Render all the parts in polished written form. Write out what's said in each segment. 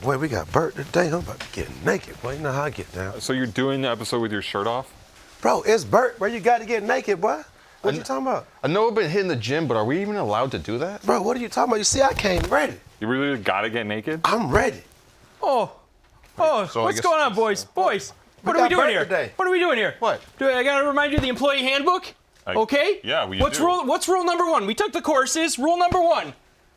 Boy, we got Bert today. I'm about to get naked. Boy, you know how I get down. So you're doing the episode with your shirt off? Bro, it's Bert. Where you got to get naked, boy? What you talking about? I know I've been hitting the gym, but are we even allowed to do that? Bro, what are you talking about? You see, I came ready. You really gotta get naked? I'm ready. So what's going on, boys? Boys, what are we doing here? Today. What are we doing here? What? I gotta remind you of the employee handbook. Okay? Yeah, we What's do. What's rule number 1? We took the courses. Rule number 1: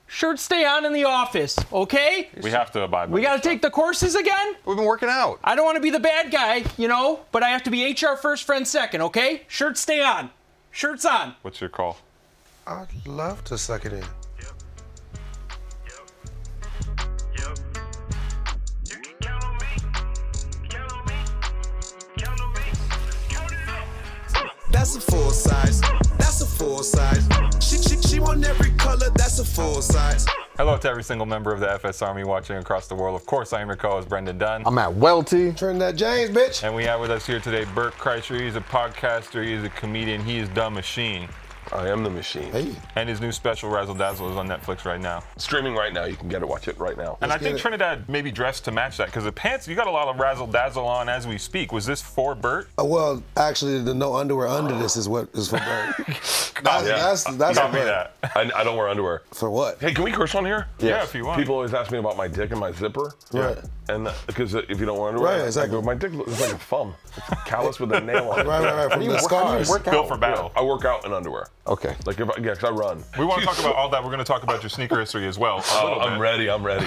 shirts stay on in the office. Okay? We have to abide by We gotta this take the courses again. We've been working out. I don't want to be the bad guy, but I have to be HR first, friend second. Okay? Shirts stay on. Shirts on. stuff. What's your call? I'd love to suck it in. That's a full size. That's a full size. She want every color. That's a full size. Hello to every single member of the FS Army watching across the world. Of course, I am your co-host, Brendan Dunne. I'm at Welty. Trinidad James, bitch. And we have with us here today Bert Kreischer. He's a podcaster, he is a comedian, he is the machine. I am the machine. Hey. And his new special, Razzle Dazzle, is on Netflix right now. Streaming right now. You can get it. Watch it right now. And I get think it. Trinidad maybe dressed to match that, because the pants, you got a lot of Razzle Dazzle on as we speak. Was this for Bert? Well, actually, the no underwear under this is what is for Bert. That's Tell me for that. I don't wear underwear. For what? Hey, can we curse on here? Yeah, if you want. People always ask me about my dick and my zipper. Right. And because if you don't wear underwear, Right, exactly. I go, my dick looks like a thumb. It's callous with a nail on it. Right. From the scars. Built for battle. I work out in underwear. Okay. Like if I, yeah, 'cause I run. We want to talk about all that. We're going to talk about your sneaker history as well. A little I'm bit. ready. I'm ready.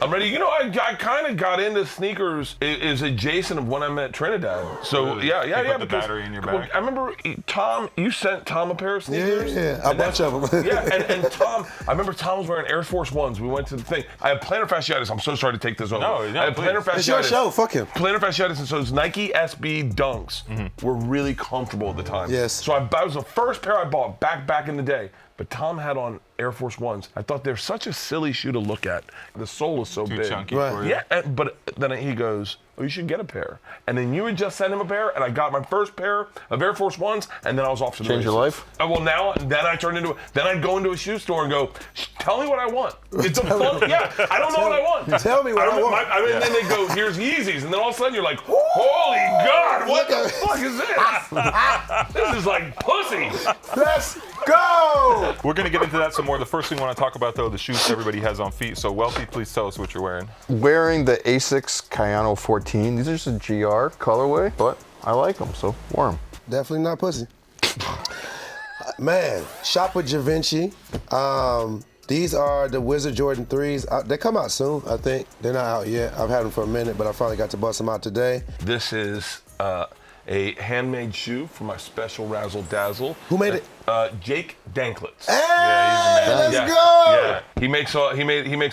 I'm ready. You know, I kind of got into sneakers is adjacent of when I met Trinidad. So Really? yeah. You put the because- battery in your well, bag? I remember Tom. You sent Tom a pair of sneakers. Yeah. A bunch of them. Yeah, and Tom, I remember Tom was wearing Air Force Ones. We went to the thing. I have plantar fasciitis. I'm so sorry to take this over. No, I have plantar please. fasciitis. It's your show. Fuck him. Plantar fasciitis, and so those Nike SB Dunks were really comfortable at the time. Yes. So I was the first pair I bought back in the day. But Tom had on Air Force Ones. I thought they're such a silly shoe to look at. The sole is so Too big. chunky Right. for you. Yeah, but then he goes, "Oh, you should get a pair." And then you had just sent him a pair, and I got my first pair of Air Force Ones, and then I was off to the Change your races. life? Well, then I turned into then I'd go into a shoe store and go, "Tell me what I want." It's a fun, yeah. I don't know what I want. Tell me what I want. And then they go, "Here's Yeezys," and then all of a sudden you're like, "Holy God, what the fuck is this? This is like pussy." Let's go. We're going to get into that some more. The first thing we want to talk about, though, the shoes everybody has on feet. So, Welty, please tell us what you're wearing. Wearing the Asics Kayano 14. These are just a GR colorway, but I like them, so wear them. Definitely not pussy. Man, shop with Givenchy. These are the Wizard Jordan 3s. They come out soon, I think. They're not out yet. I've had them for a minute, but I finally got to bust them out today. This is a handmade shoe for my special Razzle Dazzle. Who made it? Jake Danklitz. Hey, let's Yeah, go! yeah. He makes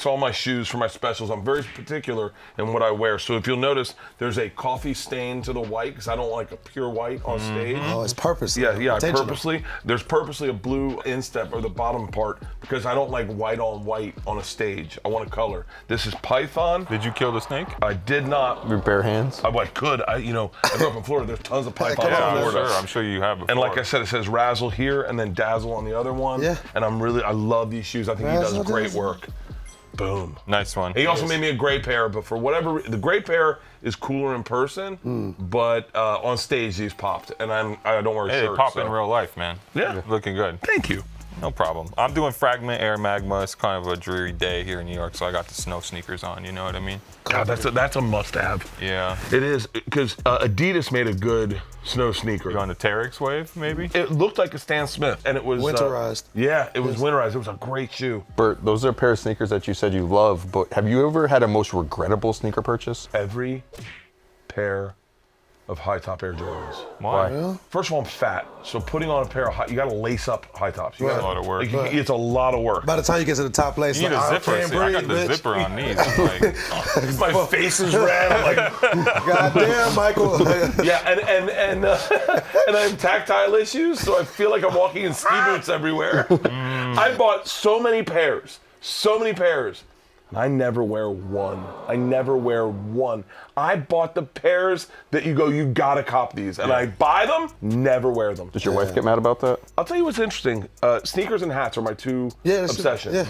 all my shoes for my specials. I'm very particular in what I wear. So if you'll notice, there's a coffee stain to the white because I don't like a pure white on stage. Oh, it's purposely. Yeah, Intentional. There's purposely a blue instep or the bottom part because I don't like white on a stage. I want a color. This is Python. Did you kill the snake? I did not. Your bare hands? I could. I grew up in Florida. There's tons of pythons come on, in Yeah, Florida. I'm sure you have before. And like I said, it says Razzle here and then Dazzle on the other one. Yeah. And I love these shoes. I think he Razzle does great Dazzle. work. Boom. Nice one. He also made me a gray pair, but for whatever, the gray pair is cooler in person, but on stage these popped, and I don't wear Hey, shirts. they pop so. in real life, man. Yeah. Looking good. Thank you. No problem. I'm doing Fragment Air Magma. It's kind of a dreary day here in New York, so I got the snow sneakers on, you know what I mean? God, that's a must-have. Yeah. It is, because Adidas made a good snow sneaker. You on the Terex wave, maybe? It looked like a Stan Smith, and it was Winterized. Yeah, it was winterized. It was a great shoe. Bert, those are a pair of sneakers that you said you love, but have you ever had a most regrettable sneaker purchase? Every pair of high top Air Jordans. Why? First of all, I'm fat, so putting on a pair of you gotta lace up high tops. You Right. gotta- A lot of work. It's a lot of work. By the time you get to the top place, You need like, a I zipper. can't See, I got breathe, the bitch. zipper on these. I'm like, My face is red. I'm like, Goddamn, Michael. yeah, and I have tactile issues, so I feel like I'm walking in ski boots everywhere. I bought so many pairs. And I never wear one. I bought the pairs that you go, you gotta cop these. And I buy them, never wear them. Does your wife get mad about that? I'll tell you what's interesting. Sneakers and hats are my two Yeah, that's- obsessions. yeah.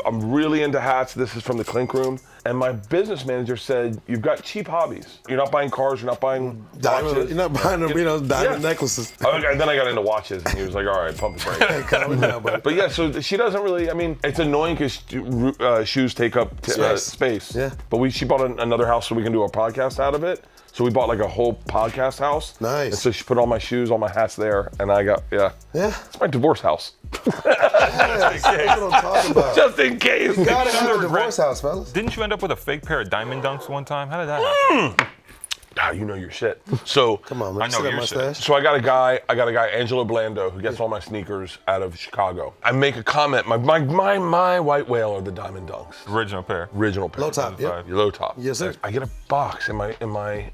I'm really into hats. This is from the Clink Room. And my business manager said, "You've got cheap hobbies. You're not buying cars. You're not buying watches. You're not buying them, diamond necklaces. And then I got into watches, and he was like, "All right, pump the brakes." Calm it down, buddy. But yeah, so she doesn't really. I mean, it's annoying because shoes take up space. Yeah. But she bought another house so we can do a podcast out of it. So we bought like a whole podcast house. Nice. And so she put all my shoes, all my hats there, and I got Yeah. It's my divorce house. That's what I'm talking about. Just in case. You gotta have a divorce house, fellas. Didn't you end up with a fake pair of diamond dunks one time? How did that happen? Ah, you know your shit. So Come on, man. I You know see that your shit. mustache? So I got a guy, Angelo Blando, who gets all my sneakers out of Chicago. I make a comment. My white whale are the diamond dunks. Original pair. Original pair. Low top, yeah. Low top. Yes, sir. I get a box in my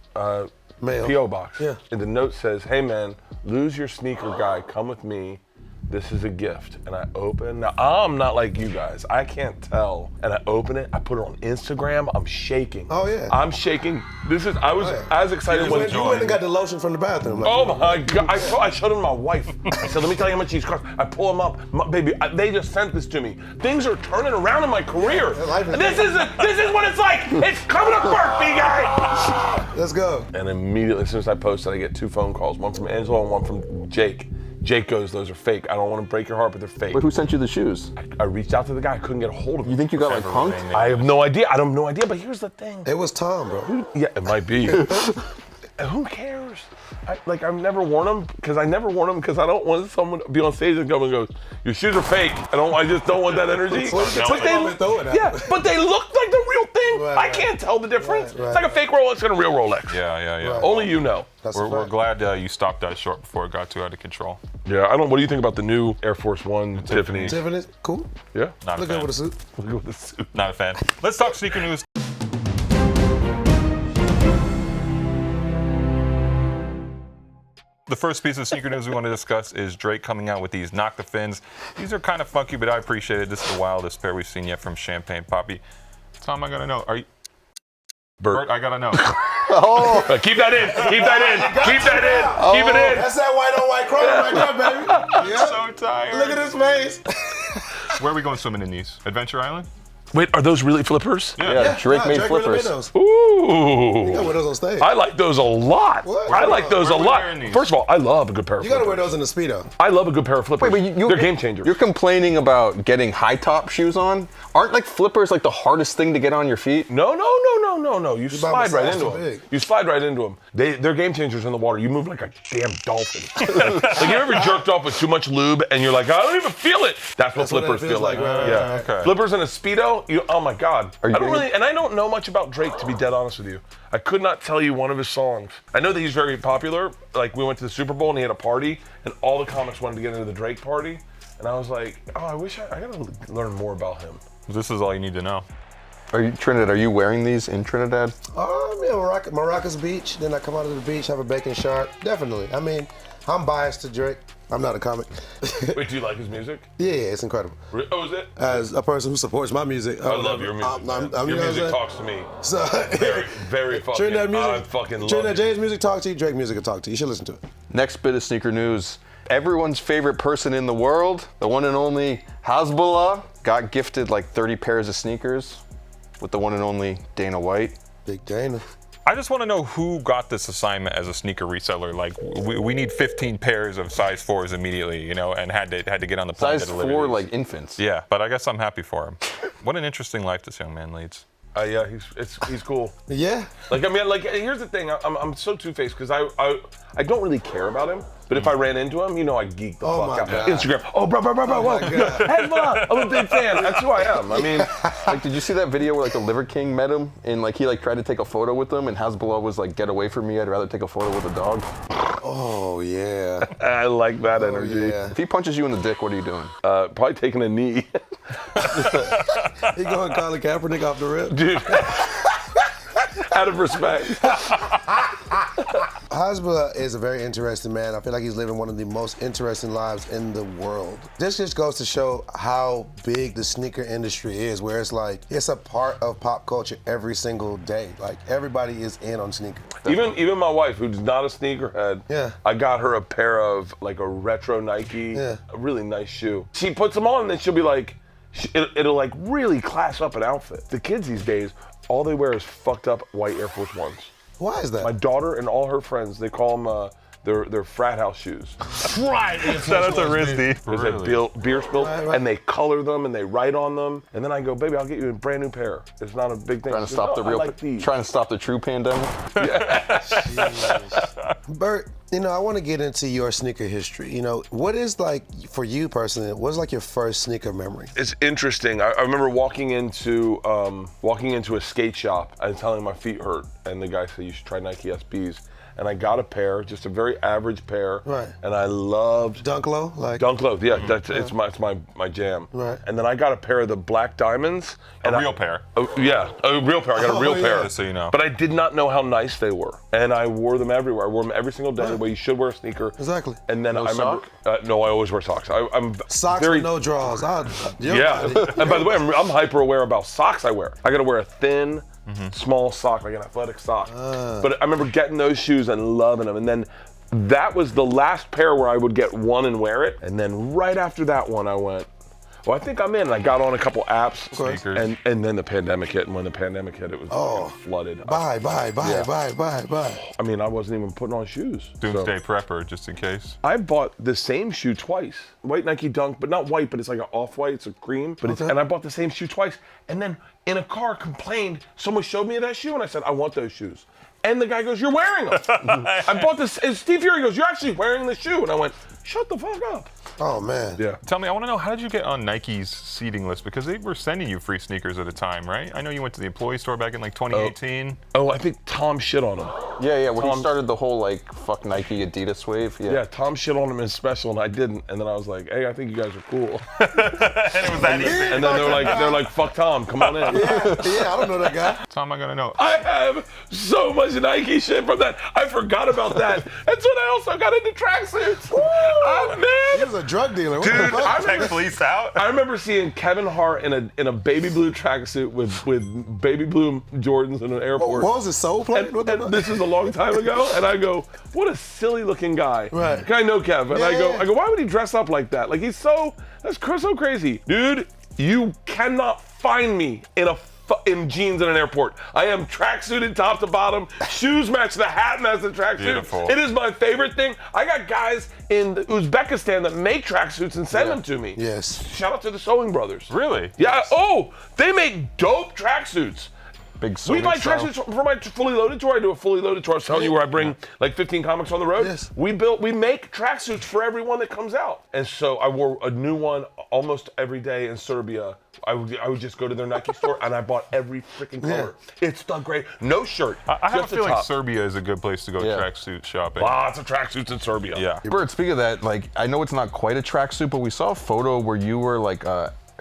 Mail. PO box. Yeah. And the note says, "Hey man, lose your sneaker guy. Come with me. This is a gift." And I open. Now I'm not like you guys. I can't tell. And I open it. I put it on Instagram. I'm shaking. Oh, yeah. I'm shaking. I was yeah. as excited You when went and got the lotion from the bathroom. Like, Oh my God! I showed him my wife. I said, "Let me tell you how much these cost." I pull them up, baby. They just sent this to me. Things are turning around in my career. life is This is what it's like. It's coming up, Bert, guy. Let's go. And immediately, as soon as I posted, I get 2 phone calls. One from Angelo and one from Jake. Jake goes, "Those are fake. I don't want to break your heart, but they're fake." Wait, who sent you the shoes? I reached out to the guy. I couldn't get a hold of him. You think you got like punked? I have no idea. I have no idea. But here's the thing. It was Tom, bro. Yeah, it might be. Who cares? I've never worn them because I don't want someone to be on stage and come and go, "Your shoes are fake." I just don't want that energy. But they look like the real thing. Right, I can't tell the difference. Right. It's like a fake Rolex and a real Rolex. Yeah. Only you know. That's We're a fact. glad you stopped that short before it got too out of control. Yeah, what do you think about the new Air Force One Tiffany? Tiffany's cool. Yeah. Not Look a good fan. with a suit. Look at this suit. Not a fan. Let's talk sneaker news. The first piece of sneaker news we want to discuss is Drake coming out with these Knock the Fins. These are kind of funky, but I appreciate it. This is the wildest pair we've seen yet from Champagne Poppy. Tom, I gotta know. Are you? Bert, I gotta know. Keep that in. Keep that in. Keep that in. Keep it in. That's that white on white chrome right there, baby. Yep. So tired. Look at his face. Where are we going swimming in these? Adventure Island? Wait, are those really flippers? Yeah, Drake made really flippers. made those. Ooh. You gotta wear those on stage. I like those a lot. What? I like those a Where are we lot. wearing these? First of all, I love a good pair of You flippers. gotta wear those in the Speedo. I love a good pair of flippers. Wait, but they're game changers. You're complaining about getting high top shoes on? Aren't like flippers like the hardest thing to get on your feet? No. You buy slide right massage into too them. big. You slide right into them. They're game changers in the water. You move like a damn dolphin. Like you ever jerked off with too much lube and you're like, I don't even feel it. That's what what that flippers feels feel like. like, right, Yeah. right, right. Flippers and a Speedo. Oh my God. Are you I don't getting- really, and I don't know much about Drake, to be dead honest with you. I could not tell you one of his songs. I know that he's very popular. Like we went to the Super Bowl and he had a party, and all the comics wanted to get into the Drake party, and I was like, oh, I wish I gotta learn more about him. This is all you need to know. Trinidad, are you wearing these in Trinidad? Yeah, Maracas Beach. Then I come out of the beach, have a bacon shark. Definitely. I mean, I'm biased to Drake. I'm not a comic. Wait, do you like his music? Yeah, it's incredible. Oh, is it? As a person who supports my music, I love your music. man. I'm, Your you know music what I'm talks to me. So, Very, very fucking. Trinidad music. I fucking love Trinidad it. James music talk to you. Drake music will talk to you. You should listen to it. Next bit of sneaker news. Everyone's favorite person in the world, the one and only Hasbullah, got gifted like 30 pairs of sneakers with the one and only Dana White. Big Dana. I just want to know who got this assignment as a sneaker reseller. Like, we need 15 pairs of size 4s immediately, and had to get on the plane Size to deliver 4 these. like infants. Yeah, but I guess I'm happy for him. What an interesting life this young man leads. Yeah, he's cool. Yeah. Like I mean, like here's the thing. I'm so two-faced because I don't really care about him. But if I ran into him, I geek the Oh fuck my out. God. Instagram. Oh, bro. my Whoa. God. Hasbullah, I'm a big fan. That's who I am. I mean, Like, did you see that video where like the Liver King met him and like he like tried to take a photo with him and Hasbullah was like, "Get away from me! I'd rather take a photo with a dog." Oh yeah. I like that Oh energy. yeah. If he punches you in the dick, what are you doing? Probably taking a knee, He going Colin Kaepernick off the rip. dude. Out of respect. Hasbullah is a very interesting man. I feel like he's living one of the most interesting lives in the world. This just goes to show how big the sneaker industry is, where it's like, it's a part of pop culture every single day. Like, everybody is in on sneakers. Even my wife, who's not a sneakerhead, Yeah. I got her a pair of like a retro Nike, Yeah. a really nice shoe. She puts them on and then she'll be like, it'll like really class up an outfit. The kids these days all they wear is fucked up white Air Force Ones. Why is that? My daughter and all her friends, they call them their frat house shoes. Right. Shout out to Rizzy. Because they beer spills, and they color them and they write on them. And then I go, baby, I'll get you a brand new pair. It's not a big thing. Trying to stop trying to stop the true pandemic. Bert, you know, I want to get into your sneaker history. You know, what is like, for you personally, what's like your first sneaker memory? It's interesting. I remember walking into a skate shop and telling my feet hurt, and the guy said, you should try Nike SBs. And I got a pair, just a very average pair. Right. And I loved Dunk Low? Like Dunk Low, yeah, it's my jam. Right. And then I got a pair of the black diamonds. A real pair. Yeah, a real pair. I got a real pair. Just so you know. But I did not know how nice they were. And I wore them everywhere. I wore them every single day the way you should wear a sneaker. Exactly. And then I remember, no, I always wear socks. I'm socks very, with no drawers. Yeah. And by the way, I'm hyper aware about socks I wear. I gotta wear a thin, small sock, like an athletic sock. But I remember getting those shoes and loving them. And then that was the last pair where I would get one and wear it. And then right after that one, I went, well, I think I'm in. And I got on a couple apps. Sneakers. And then the pandemic hit. And when the pandemic hit, it was flooded. Bye. I mean, I wasn't even putting on shoes. Doomsday prepper, just in case. I bought the same shoe twice. White Nike Dunk, but not white, but it's like an off-white, it's a cream. But and I bought the same shoe twice. And then in a car complained, someone showed me that shoe and I said, I want those shoes. And the guy goes, you're wearing them. I bought this, and Steve Fury goes, you're actually wearing the shoe. And I went, shut the fuck up. Oh, man. Yeah. Tell me, I want to know, how did you get on Nike's seating list? Because they were sending you free sneakers at a time, right? I know you went to the employee store back in like 2018. Oh, I think Tom shit on him. Yeah, when he started the whole like fuck Nike Adidas wave. Yeah, Tom shit on him in special and I didn't. And then I was like, hey, I think you guys are cool. And it was that easy. And then they're like, fuck Tom, come on in. Yeah, I don't know that guy. Tom, I gotta know. I have so much Nike shit from that. I forgot about that. That's when I also got into tracksuits. Oh, man. He was a drug dealer. What Dude, the fuck? Tech police out. I remember seeing Kevin Hart in a baby blue tracksuit with baby blue Jordans in an airport. What was his soul plate? And this is a long time ago, and I go, what a silly looking guy. Right. I know Kev, and Yeah, I go, why would he dress up like that? Like that's so crazy. Dude, you cannot find me in jeans in an airport. I am tracksuited top to bottom. Shoes match the hat, match the tracksuit. Beautiful. It is my favorite thing. I got guys in Uzbekistan that make tracksuits and send them to me. Yes. Shout out to the Sewing Brothers. Really? Yeah. Oh, they make dope tracksuits. Big We buy tracksuits for my fully loaded tour. I do a fully loaded tour. I was telling you where I bring like 15 comics on the road. Yes. We make tracksuits for everyone that comes out. And so I wore a new one almost every day in Serbia. I would just go to their Nike store and I bought every freaking color. It's the great. No shirt. I have a just the feeling top. Serbia is a good place to go tracksuit shopping. Lots of tracksuits in Serbia. Yeah. Bert, speaking of that, like I know it's not quite a tracksuit, but we saw a photo where you were like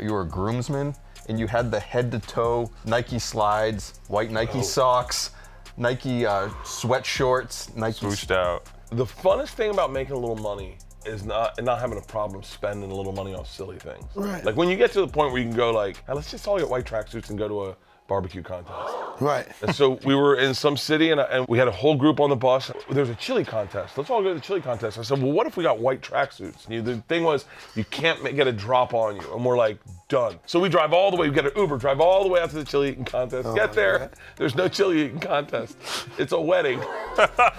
you were a groomsman and you had the head-to-toe Nike slides, white Nike socks, Nike sweat shorts, Nike Swooshed out. The funnest thing about making a little money is not having a problem spending a little money on silly things. Right. Like when you get to the point where you can go like, hey, let's just all get white tracksuits and go to a barbecue contest. Right. And so we were in some city and we had a whole group on the bus. There's a chili contest. Let's all go to the chili contest. I said, well, what if we got white tracksuits? The thing was, you can't get a drop on you. And we're like, done. So we drive all the way, we get an Uber, drive all the way out to the chili eating contest. Get there, there's no chili eating contest. It's a wedding.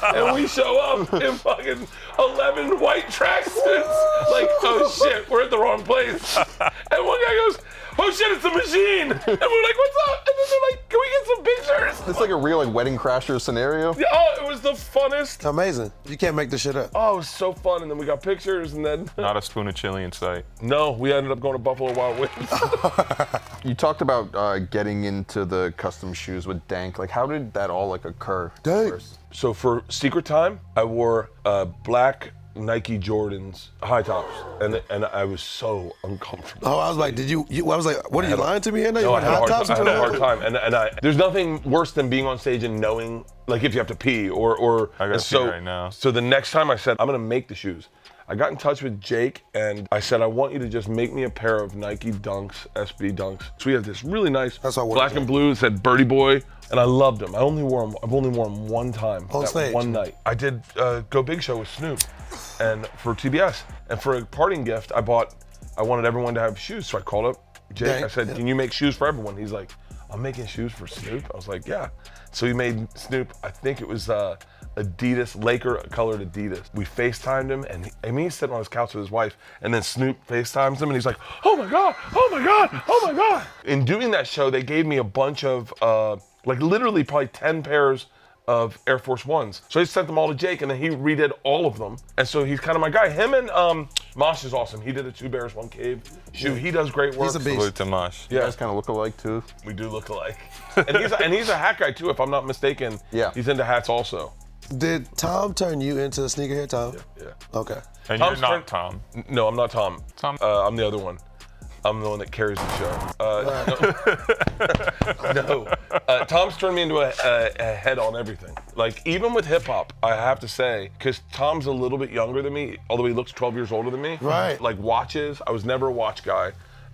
And we show up in fucking 11 white tracksuits. Like, oh shit, we're at the wrong place. And one guy goes, oh shit, it's a machine. And we're like, what's up? And then they're like, can we get some pictures? It's like a real like wedding crasher scenario. Yeah, oh, it was the funnest. Amazing. You can't make this shit up. Oh, it was so fun. And then we got pictures and then. Not a spoon of chili in sight. No, we ended up going to Buffalo Wild Wings. You talked about getting into the custom shoes with Dank. Like, how did that all like occur? Dank. first? So for secret time, I wore black Nike Jordans high tops, and I was so uncomfortable. Oh, I was like, I was like, what are you lying to me? Anna? No, I You had a hot hard tops time. I into had a the- hard time, and there's nothing worse than being on stage and knowing, like, if you have to pee or. I gotta and so, pee right now. So the next time I said, I'm gonna make the shoes. I got in touch with Jake and I said, I want you to just make me a pair of Nike Dunks, SB Dunks. So we have this really nice That's what I wore, black yeah. and blue that said Birdie Boy, and I loved them. I've only worn them one time. On that stage. one night. I did Go Big Show with Snoop and for TBS. And for a parting gift, I wanted everyone to have shoes. So I called up Jake. Dang, I said, yeah. can you make shoes for everyone? He's like, I'm making shoes for Snoop? I was like, yeah. So he made Snoop, I think it was Adidas, Laker-colored Adidas. We FaceTimed him, and he's sitting on his couch with his wife, and then Snoop FaceTimes him, and he's like, oh my God, oh my God, oh my God. In doing that show, they gave me a bunch of, like literally probably 10 pairs of Air Force Ones. So he sent them all to Jake, and then he redid all of them. And so he's kind of my guy. Him and Mosh is awesome. He did the 2 Bears, 1 Cave shoe. He does great work. He's a beast. Salute to Mosh. You guys kind of look alike too. We do look alike. And he's a hat guy too, if I'm not mistaken. Yeah. He's into hats also. Did Tom turn you into a sneakerhead, Tom? Yeah. Okay. And Tom's you're not turn- Tom. No, I'm not Tom. Tom. I'm the other one. I'm the one that carries the show. No. Tom's turned me into a head on everything. Like, even with hip hop, I have to say, because Tom's a little bit younger than me, although he looks 12 years older than me. Right. Like, watches, I was never a watch guy.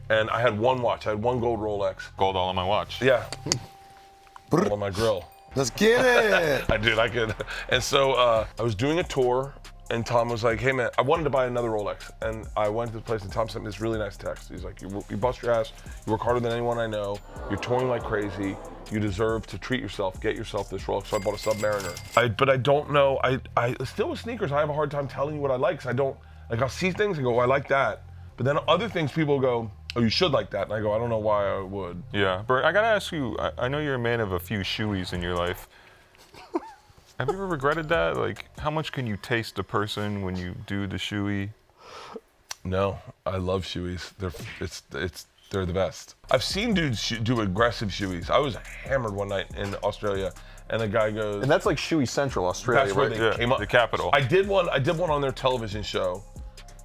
And I had one watch. I had one gold Rolex. Gold all on my watch. Yeah. All on my grill. Let's get it. I could. And so I was doing a tour, and Tom was like, hey man, I wanted to buy another Rolex. And I went to the place, and Tom sent me this really nice text. He's like, you bust your ass, you work harder than anyone I know, you're touring like crazy, you deserve to treat yourself, get yourself this Rolex. So I bought a Submariner. But I don't know, I still with sneakers, I have a hard time telling you what I like, because I don't, like I'll see things and go, oh, I like that. But then other things people go, oh, you should like that. And I go, I don't know why I would. Yeah, Bert, I gotta ask you, I know you're a man of a few shoeys in your life. Have you ever regretted that? Like, how much can you taste a person when you do the shoey? No, I love shoeys. They're the best. I've seen dudes do aggressive shoeys. I was hammered one night in Australia, and a guy goes. And that's like Shoey Central, Australia, That's where right? they came up. The capital. I did one on their television show.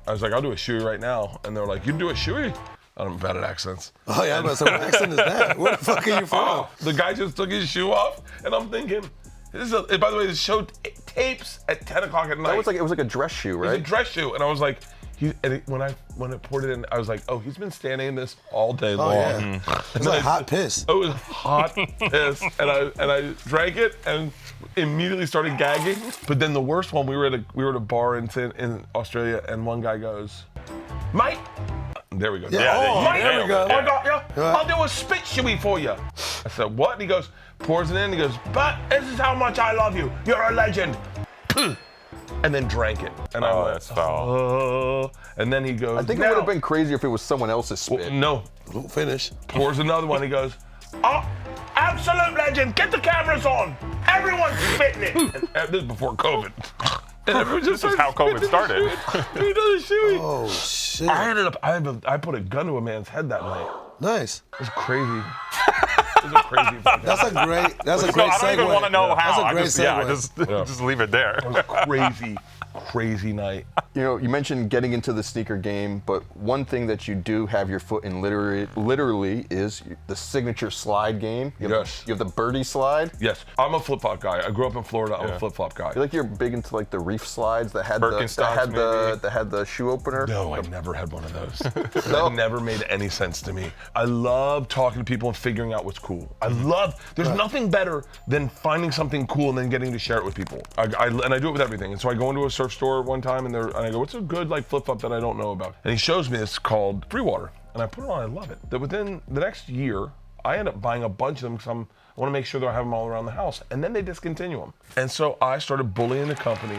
I was like, I'll do a shoey right now, and they're like, you do a shoey? I don't know bad at accents. Oh yeah, but so what accent is that? Where the fuck are you from? The guy just took his shoe off, and I'm thinking, by the way, the show tapes at 10 o'clock at night. It was like a dress shoe, It was right? a dress shoe, and I was like, when I poured it in, I was like, oh, he's been standing in this all day long. Yeah. It's like hot piss. It was hot piss, and I drank it and immediately started gagging. But then the worst one, we were at a bar in Australia, and one guy goes, mate. There we go. Yeah, there we go. I got you. I'll do a spit shoey for you. I said, what? And he goes, pours it in. He goes, but this is how much I love you. You're a legend. And then drank it. And I went, that's foul. oh. And then he goes, I think it would have been crazier if it was someone else's spit. well, no. Don't finish. Pours another one. He goes, oh, absolute legend. Get the cameras on. Everyone's spitting it. And this is before COVID. And everyone just This is how COVID started. He does a shoey. Oh shit. I put a gun to a man's head that night. Nice. It was crazy. It was a crazy fucking That's a great No, I don't even want to know how. That's a great segue. Just leave it there. It was a crazy night. You know, you mentioned getting into the sneaker game, but one thing that you do have your foot in literally is the signature slide game. You have the birdie slide. Yes, I'm a flip-flop guy. I grew up in Florida. I'm a flip-flop guy. I feel like you're big into like the reef slides that had Birkenstocks, that had the shoe opener. No, I never had one of those. That never made any sense to me. I love talking to people and figuring out what's cool. There's nothing better than finding something cool and then getting to share it with people. And I do it with everything. And so I go into a surf store one time and I go, what's a good like flip-flop that I don't know about? And he shows me this called Free Water. And I put it on, I love it. That within the next year, I end up buying a bunch of them because I want to make sure that I have them all around the house. And then they discontinue them. And so I started bullying the company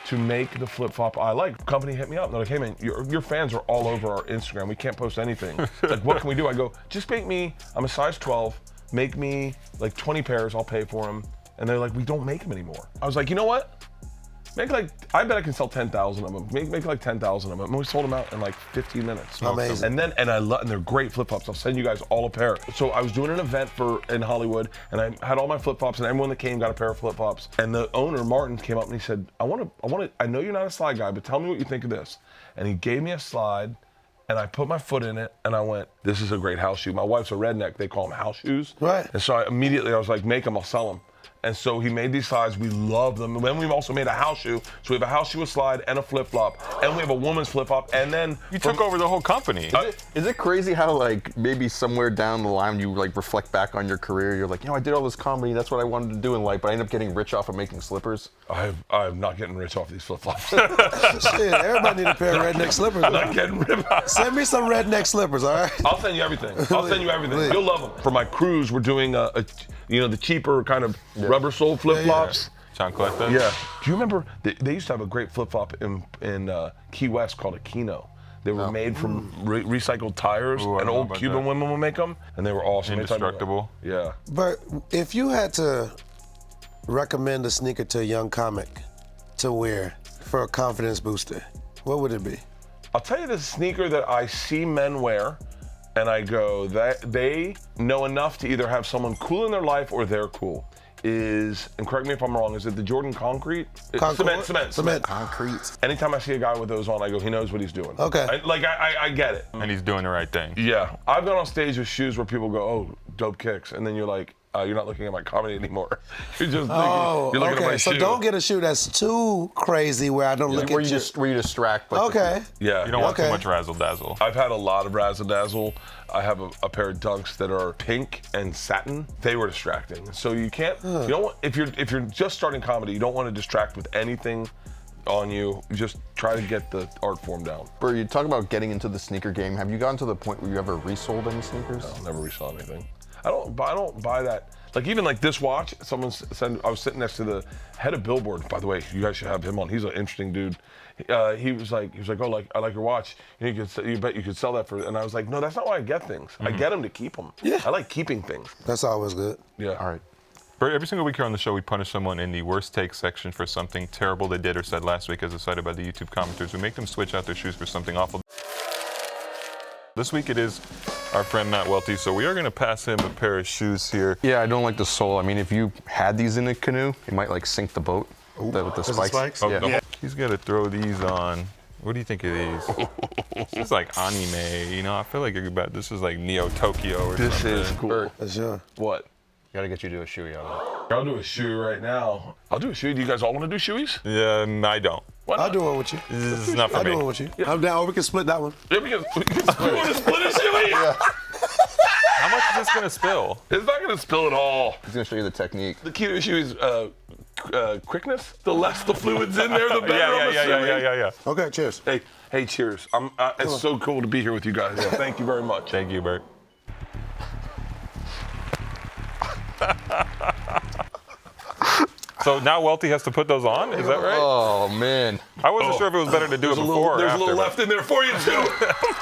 to make the flip-flop I like. The company hit me up and they're like, hey man, your fans are all over our Instagram. We can't post anything. Like, what can we do? I go, just make me, I'm a size 12, make me like 20 pairs, I'll pay for them. And they're like, we don't make them anymore. I was like, you know what? I bet I can sell 10,000 of them. Make like 10,000 of them. And we sold them out in like 15 minutes. Amazing. And they're great flip-flops. I'll send you guys all a pair. So I was doing an event in Hollywood, and I had all my flip-flops, and everyone that came got a pair of flip-flops. And the owner, Martin, came up and he said, I know you're not a slide guy, but tell me what you think of this. And he gave me a slide, and I put my foot in it, and I went, this is a great house shoe. My wife's a redneck. They call them house shoes. Right. And so I was like, make them, I'll sell them. And so he made these slides. We love them. And then we've also made a house shoe. So we have a house shoe, a slide, and a flip-flop. And we have a woman's flip-flop. And then You took over the whole company. Is it crazy how like maybe somewhere down the line you like reflect back on your career? You're like, I did all this comedy. That's what I wanted to do in life, but I ended up getting rich off of making slippers. I'm not getting rich off these flip-flops. Shit, everybody need a pair of redneck slippers. I'm not getting rich. Send me some redneck slippers, all right? I'll send you everything. I'll send you everything. You'll love them. For my cruise, we're doing the cheaper kind of rubber sole flip-flops. John Collector? Yeah. Do you remember they used to have a great flip-flop in Key West called a Kino? They were made from recycled tires, Ooh, I and know old about Cuban that. women would make them, and they were awesome. Indestructible. Yeah. But if you had to recommend a sneaker to a young comic to wear for a confidence booster, what would it be? I'll tell you the sneaker that I see men wear, and I go, that they know enough to either have someone cool in their life or they're cool. Is, and correct me if I'm wrong, is it the Jordan Concrete? Cement. Concrete. Anytime I see a guy with those on, I go, he knows what he's doing. Okay. I get it. And he's doing the right thing. Yeah. I've gone on stage with shoes where people go, oh, dope kicks. And then you're like, you're not looking at my comedy anymore. You're just thinking, you're looking at my so shoe. don't get a shoe that's too crazy where I don't look Where at you you. where you distract. Like, Okay. Yeah. You don't want too Okay. much razzle dazzle. I've had a lot of razzle dazzle. I have a pair of Dunks that are pink and satin. They were distracting. So you can't. You don't want, if you're just starting comedy, you don't want to distract with anything on you. Just try to get the art form down. Bert, you talk about getting into the sneaker game. Have you gotten to the point where you ever resold any sneakers? I'll never resaw anything. I don't buy that. Like even like this watch, someone said, I was sitting next to the head of Billboard. By the way, you guys should have him on. He's an interesting dude. He was like, oh, I like your watch. You bet you could sell that for. And I was like, no, that's not why I get things. I get them to keep them. Yeah. I like keeping things. That's always good. Yeah. All right. Bert, every single week here on the show, we punish someone in the worst take section for something terrible they did or said last week, as cited by the YouTube commenters. We make them switch out their shoes for something awful. This week it is our friend Matt Welty, so we are going to pass him a pair of shoes here. Yeah, I don't like the sole. I mean, if you had these in a canoe, it might like sink the boat. With the spikes. Oh, Yeah. no. He's got to throw these on. What do you think of these? This is like anime, you know? I feel like this is like Neo Tokyo or This something. is cool. That's sure. What? Gotta get you to a shoey out of I'll do a shoe right now. I'll do a shoe. Do you guys all want to do shoeys? Yeah, I don't. Why not? I'll do one with you. This is not for I'll do me. one with you. I'm down. Or we can split that one. Yeah, we can split a shoey? Yeah. How much is this going to spill? It's not going to spill at all. it. He's gonna show you the technique. The key to a shoe is quickness. The less the fluid's in there, the better. I'm assuming. Yeah. Okay, cheers. Hey, cheers. It's so cool to be here with you guys. Thank you very much. Thank you, Bert. So now Welty has to put those on? Is that right? Oh man. I wasn't sure if it was better to do it before or There's a after. little left in there for you, too.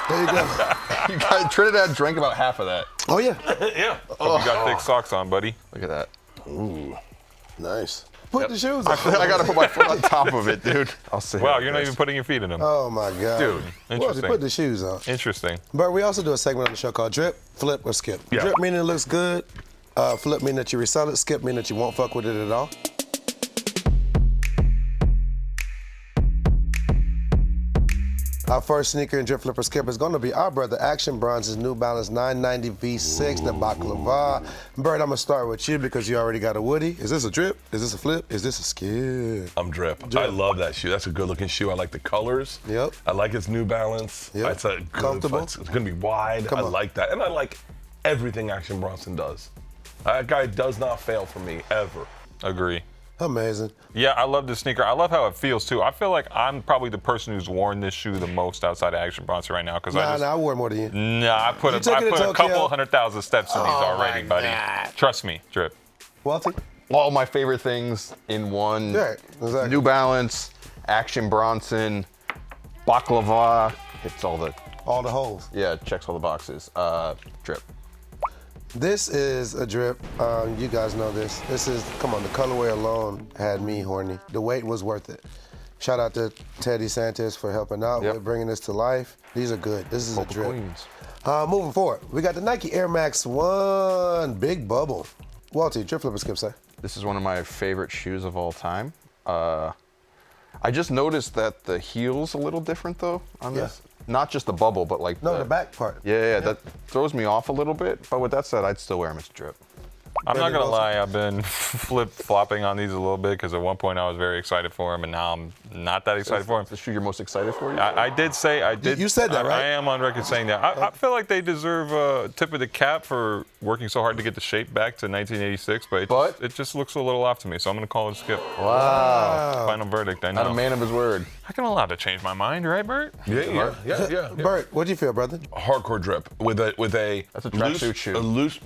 There you go. You got Trinidad drank about half of that. Oh, yeah. Yeah. Hope you got thick socks on, buddy. Look at that. Nice. Put the shoes on. I gotta put my foot on top of it, dude. I'll say. Wow, you're not even putting your feet in them. Oh, my God. Dude, Well, interesting. put the shoes on. Interesting. But we also do a segment on the show called Drip, Flip, or Skip. Yeah. Drip meaning it looks good. Flip meaning that you resell it. Skip meaning that you won't fuck with it at all. Our first sneaker in Drip, Flip, or Skip is going to be our brother Action Bronze's New Balance 990 V6, the Baklava. Bert, I'm going to start with you because you already got a Woody. Is this a drip? Is this a flip? Is this a skip? I'm drip. I love that shoe. That's a good looking shoe. I like the colors. Yep. I like its New Balance. Yep. It's a good, Comfortable. It's going to be wide. Come I on. like that. And I like everything Action Bronson does. That guy does not fail for me, ever. Agree. Amazing. Yeah, I love this sneaker. I love how it feels too. I feel like I'm probably the person who's worn this shoe the most outside of Action Bronson right now because I wore more than you. I put took it to a Tokyo. couple 100,000 steps in these already, buddy. Trust me, Drip. Welty? All my favorite things in one. Right, exactly. New Balance, Action Bronson, Baklava. Hits all the. All the holes. Yeah, checks all the boxes. Drip. This is a drip. You guys know this. This is, come on, the colorway alone had me horny. The wait was worth it. Shout out to Teddy Santis for helping out with bringing this to life. These are good. This is a drip. Queens. Moving forward, we got the Nike Air Max 1 Big Bubble. Walty, drip, flip, or skip, say. This is one of my favorite shoes of all time. I just noticed that the heel's a little different though on this. Not just the bubble, but like No, the back part. Yeah, that throws me off a little bit. But with that said, I'd still wear them as a drip. I'm not Brendan gonna Dunne. lie, I've been flip-flopping on these a little bit because at one point I was very excited for him, and now I'm not that excited for him. The shoe you're most excited for? I did say I did. You said that, right? I am on record saying that. I feel like they deserve a tip of the cap for working so hard to get the shape back to 1986, but it just looks a little off to me, so I'm gonna call it a skip. Wow. Final verdict. I know. Not a man of his word. I'm allowed to change my mind, right, Bert? Yeah. Bert, what'd you feel, brother? Hardcore drip with a That's a tracksuit shoe. A loose.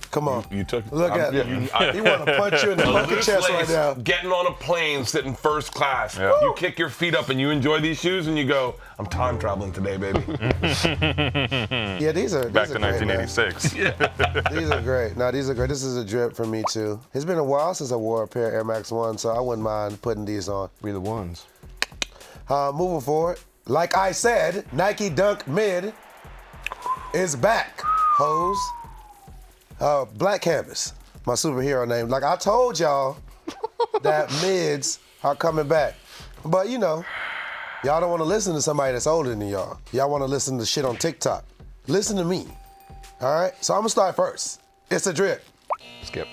Come on. You took. Look at him. He want to punch you in the fucking Loose chest right lace, now. getting on a plane, sitting first class. Yeah. You kick your feet up and you enjoy these shoes, and you go, "I'm time traveling today, baby." Yeah, these are Back these to are great, man. 1986. These are great. No, these are great. This is a drip for me too. It's been a while since I wore a pair of Air Max 1, so I wouldn't mind putting these on. We the ones. Moving forward, like I said, Nike Dunk Mid is back. Hoes. Black Canvas, my superhero name. Like I told y'all that mids are coming back. But you know, y'all don't want to listen to somebody that's older than y'all. Y'all want to listen to shit on TikTok. Listen to me. All right? So I'm gonna start first. It's a drip. Skip.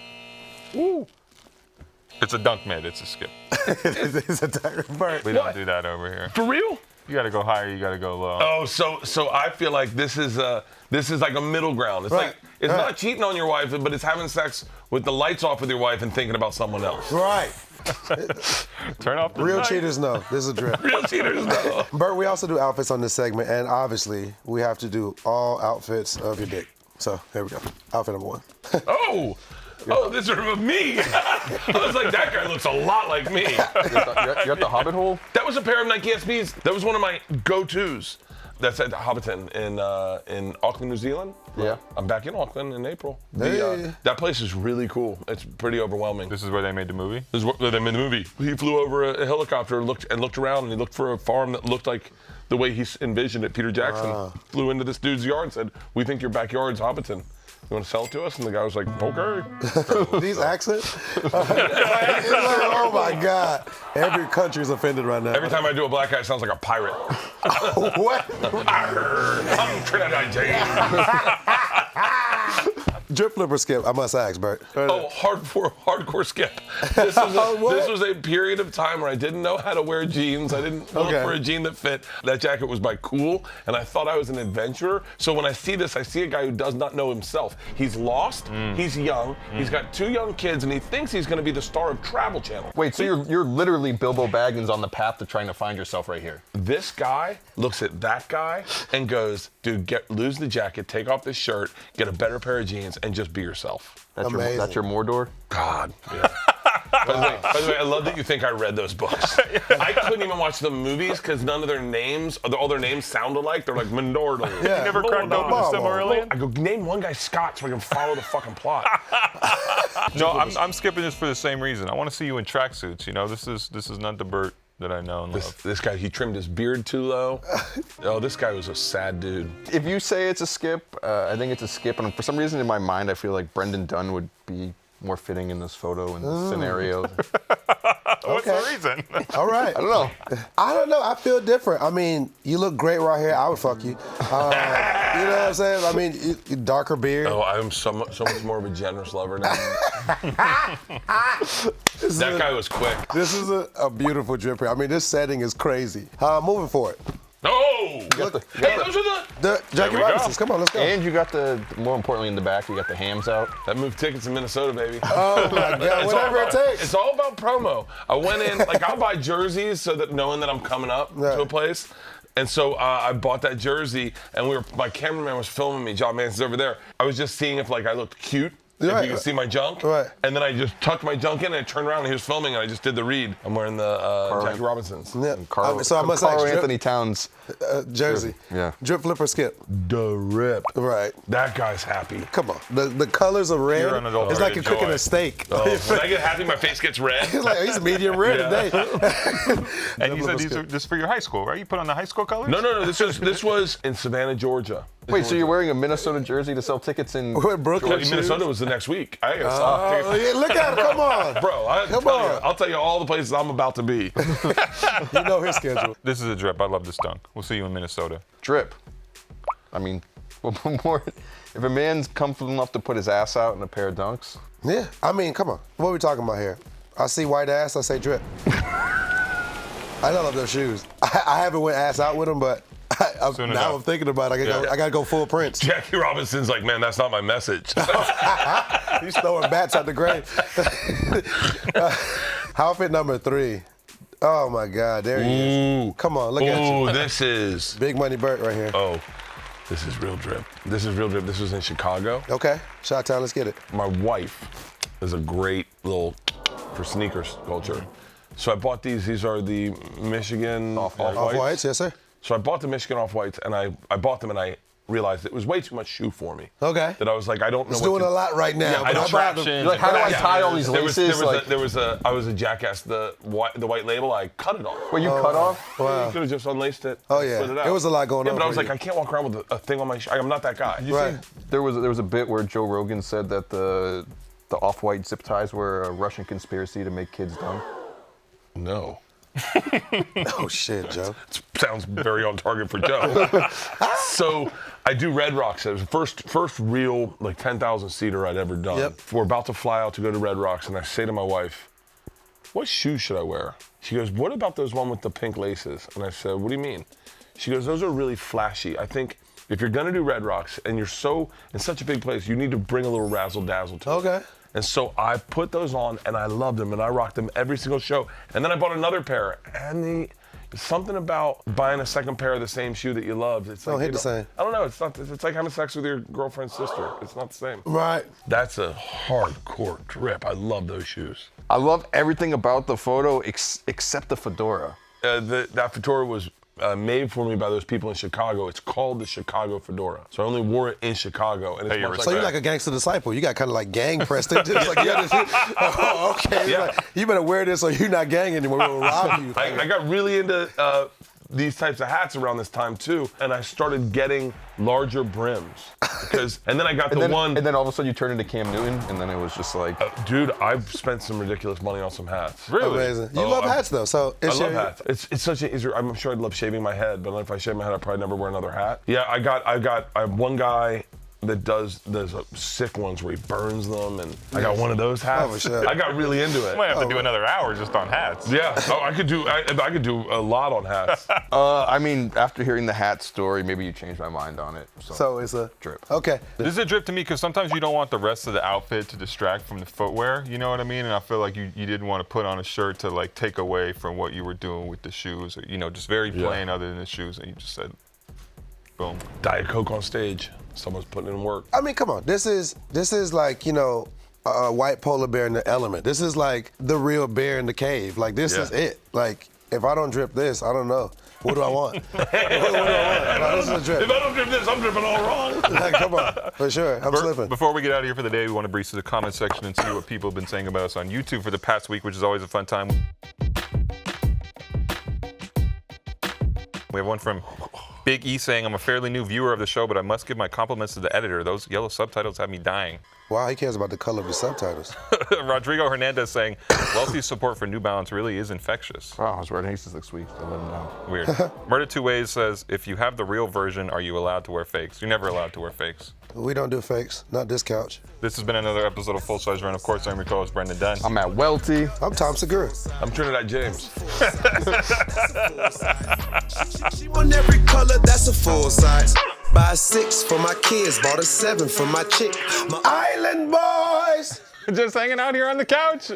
It's a dunk mid. It's a skip. It's a Bert. We don't do that over here. For real? You got to go higher. You got to go low. Oh, so I feel like this is like a middle ground. It's Right. like it's not cheating on your wife, but it's having sex with the lights off with your wife and thinking about someone else. Right. Turn off the Real light. cheaters know. This is a drip. Real cheaters, no. Bert, we also do outfits on this segment, and obviously we have to do all outfits of your dick. So here we go. Outfit number 1. Oh, this is of me. I was like, that guy looks a lot like me. You're at the Hobbit hole? That was a pair of Nike SBs. That was one of my go-tos. That's at Hobbiton in Auckland, New Zealand. Yeah. I'm back in Auckland in April. Hey. That place is really cool. It's pretty overwhelming. This is where they made the movie. This is where they made the movie. He flew over a helicopter, looked around, and he looked for a farm that looked like the way he envisioned it. Peter Jackson flew into this dude's yard and said, "We think your backyard's Hobbiton. You want to sell it to us?" And the guy was like, "Okay." These accents? Oh my God. Every country's offended right now. Every time I do a black guy, it sounds like a pirate. What? I'm Trinidad James. Drip flip or skip? I must ask, Bert. Oh, hardcore skip. This was a period of time where I didn't know how to wear jeans. I didn't look Okay. for a jean that fit. That jacket was by Cool, and I thought I was an adventurer. So when I see this, I see a guy who does not know himself. He's lost, he's young, he's got 2 young kids, and he thinks he's gonna be the star of Travel Channel. Wait, so you're literally Bilbo Baggins on the path to trying to find yourself right here. This guy looks at that guy and goes, "Dude, lose the jacket, take off this shirt, get a better pair of jeans, and just be yourself." Amazing. That's your Mordor? God. Yeah. By the way, I love that you think I read those books. I couldn't even watch the movies because none of their names, all their names sound alike. They're like Mendordle. Yeah. You never cracked open the Silmarillion? I go, name one guy Scott so I can follow the fucking plot. No, I'm skipping this for the same reason. I want to see you in tracksuits. You know, this is not the Bert that I know and love. This guy, he trimmed his beard too low. Oh, this guy was a sad dude. If you say it's a skip, I think it's a skip. And for some reason in my mind, I feel like Brendan Dunne would be more fitting in this photo and this scenario. What's the reason? All right. I don't know. I don't know. I feel different. I mean, you look great right here. I would fuck you. You know what I'm saying? I mean, darker beard. Oh, I'm so much more of a generous lover now. That guy was quick. This is a beautiful drip here. I mean, this setting is crazy. Moving forward. Oh! got the- Hey, those are The Jackie we go. Robinsons. Come on, let's go. And you got more importantly in the back, you got the hams out. that moved tickets in Minnesota, baby. Oh my God, whatever it takes. It's all about promo. I went in, like, I'll buy jerseys so that knowing that I'm coming up to a place. And so I bought that jersey, and my cameraman was filming me. John Manson's over there. I was just seeing if, like, I looked cute. If Right. you could see my junk. Right. And then I just tucked my junk in, and I turned around, and he was filming, and I just did the read. I'm wearing the Jackie Robinsons. Yeah. Carl, So I must Carl ask, Anthony Towns. jersey. Yeah. Drip flip or skip? Drip. Right. That guy's happy. Come on. The colors of red. Pure unadulterated It's like you're cooking joy. a steak. Oh, when I get happy, my face gets red. It's like he's medium red today. And you said these are just for your high school, right? You put on the high school colors? No. This was in Savannah, Georgia. Wait, so you're wearing a Minnesota jersey to sell tickets in We're in Brooklyn. Minnesota was the next week. I gotta stop. Oh, yeah, look at him. Come on. Bro, I'll tell you all the places I'm about to be. You know his schedule. This is a drip. I love this dunk. We'll see you in Minnesota. drip? I mean, what more? If a man's comfortable enough to put his ass out in a pair of Dunks, Yeah, I mean, come on. What are we talking about here? I see white ass, I say drip. I love those shoes. I haven't went ass out with them, but I'm thinking about it. I gotta go full Prince. Jackie Robinson's like, man, that's not my message. He's throwing bats out the grave. Outfit number 3. Oh my God, there he is. Come on, look at you. Ooh, this is Big Money Bert right here. Oh, this is real drip. This is real drip. This was in Chicago. Okay, Shot-Town, let's get it. My wife is a great little for sneakers culture. So I bought these. These are the Michigan Off-Whites. Off-Whites, yes sir. So I bought the Michigan Off-Whites, and I bought them, and I realized it was way too much shoe for me. Okay. That I was like, I don't know It's what doing to a lot right now. Yeah, but I I bought them. you're like, how do I tie all these laces? I was a jackass. The white label, I cut it off. Well, you cut off? Wow. You could have just unlaced it. Oh, and yeah. slid it out. It was a lot going on But I for was like, you. I can't walk around with a thing on my shoe. I'm not that guy. Right. There was a bit where Joe Rogan said that the off-white zip ties were a Russian conspiracy to make kids dumb. No. Oh shit, Joe. Sounds very on target for Joe. So I do Red Rocks. It was the first real like 10,000 seater I'd ever done. Yep. We're about to fly out to go to Red Rocks, and I say to my wife, "What shoes should I wear?" She goes, "What about those one with the pink laces?" And I said, "What do you mean?" She goes, "Those are really flashy. I think if you're gonna do Red Rocks and you're in such a big place, you need to bring a little razzle dazzle to it." Okay. And so I put those on, and I loved them, and I rocked them every single show. And then I bought another pair, and something about buying a second pair of the same shoe that you loved. It's like, Don't hit the same. I don't know. It's not. It's like having sex with your girlfriend's sister. It's not the same. Right. That's a hardcore drip. I love those shoes. I love everything about the photo except the fedora. That fedora was made for me by those people in Chicago. It's called the Chicago fedora. So I only wore it in Chicago. And it's much So you're like a gangster disciple. You got kind of like gang pressed into it. It's like, oh, okay. Yeah. Like, you better wear this or you're not gang anymore. We'll rob you. I got really into these types of hats around this time too, and I started getting larger brims and then I got And then all of a sudden you turned into Cam Newton, and then it was just like, dude, I've spent some ridiculous money on some hats. Really? Amazing. You love hats though, so I love hats. It's such an easier. I'm sure I'd love shaving my head, but if I shave my head, I'd probably never wear another hat. Yeah, I have one guy that does those sick ones where he burns them, and I got one of those hats. Oh, sure. I got really into it. Might have to do another hour just on hats. Yeah, I could do a lot on hats. I mean, after hearing the hat story, maybe you changed my mind on it. So it's a drip. Okay. This is a drip to me because sometimes you don't want the rest of the outfit to distract from the footwear, you know what I mean? And I feel like you didn't want to put on a shirt to like take away from what you were doing with the shoes, or just very plain other than the shoes, and you just said, boom. Diet Coke on stage. Someone's putting in work. I mean, come on. This is like, a white polar bear in the element. This is like the real bear in the cave. Like, this is it. Like, if I don't drip this, I don't know. What do I want? What do I want? No, this is a drip. If I don't drip this, I'm dripping all wrong. Like, come on. For sure. I'm slipping. Before we get out of here for the day, we want to breeze to the comment section and see what people have been saying about us on YouTube for the past week, which is always a fun time. We have one from Big E saying, I'm a fairly new viewer of the show, but I must give my compliments to the editor. Those yellow subtitles have me dying. Wow, he cares about the color of the subtitles. Rodrigo Hernandez saying, Welty's support for New Balance really is infectious. Wow, I was wearing Aces next week. I didn't know. Weird. Murder Two Ways says, if you have the real version, are you allowed to wear fakes? You're never allowed to wear fakes. We don't do fakes. Not this couch. This has been another episode of Full Size Run. Of course, I'm your co-host, Brendan Dunne. I'm at Welty. I'm Tom Segura. I'm Trinidad James. She want every color, that's a full size. Buy a 6 for my kids, bought a 7 for my chick. My Island Boys! Just hanging out here on the couch.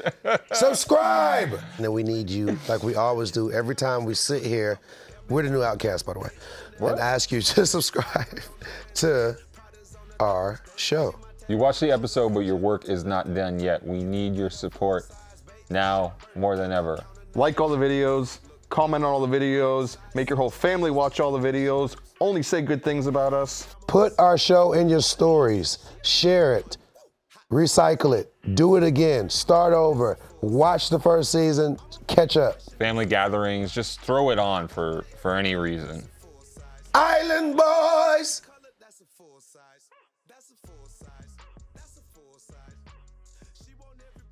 Subscribe! And we need you, like we always do, every time we sit here. We're the new Outcast, by the way. And ask you to subscribe to our show. You watch the episode, but your work is not done yet. We need your support now more than ever. Like all the videos, comment on all the videos, make your whole family watch all the videos, only say good things about us. Put our show in your stories. Share it. Recycle it. Do it again. Start over. Watch the first season. Catch up. Family gatherings, just throw it on for any reason. Island Boys! that's a full size. That's a full size. That's a full size. She want every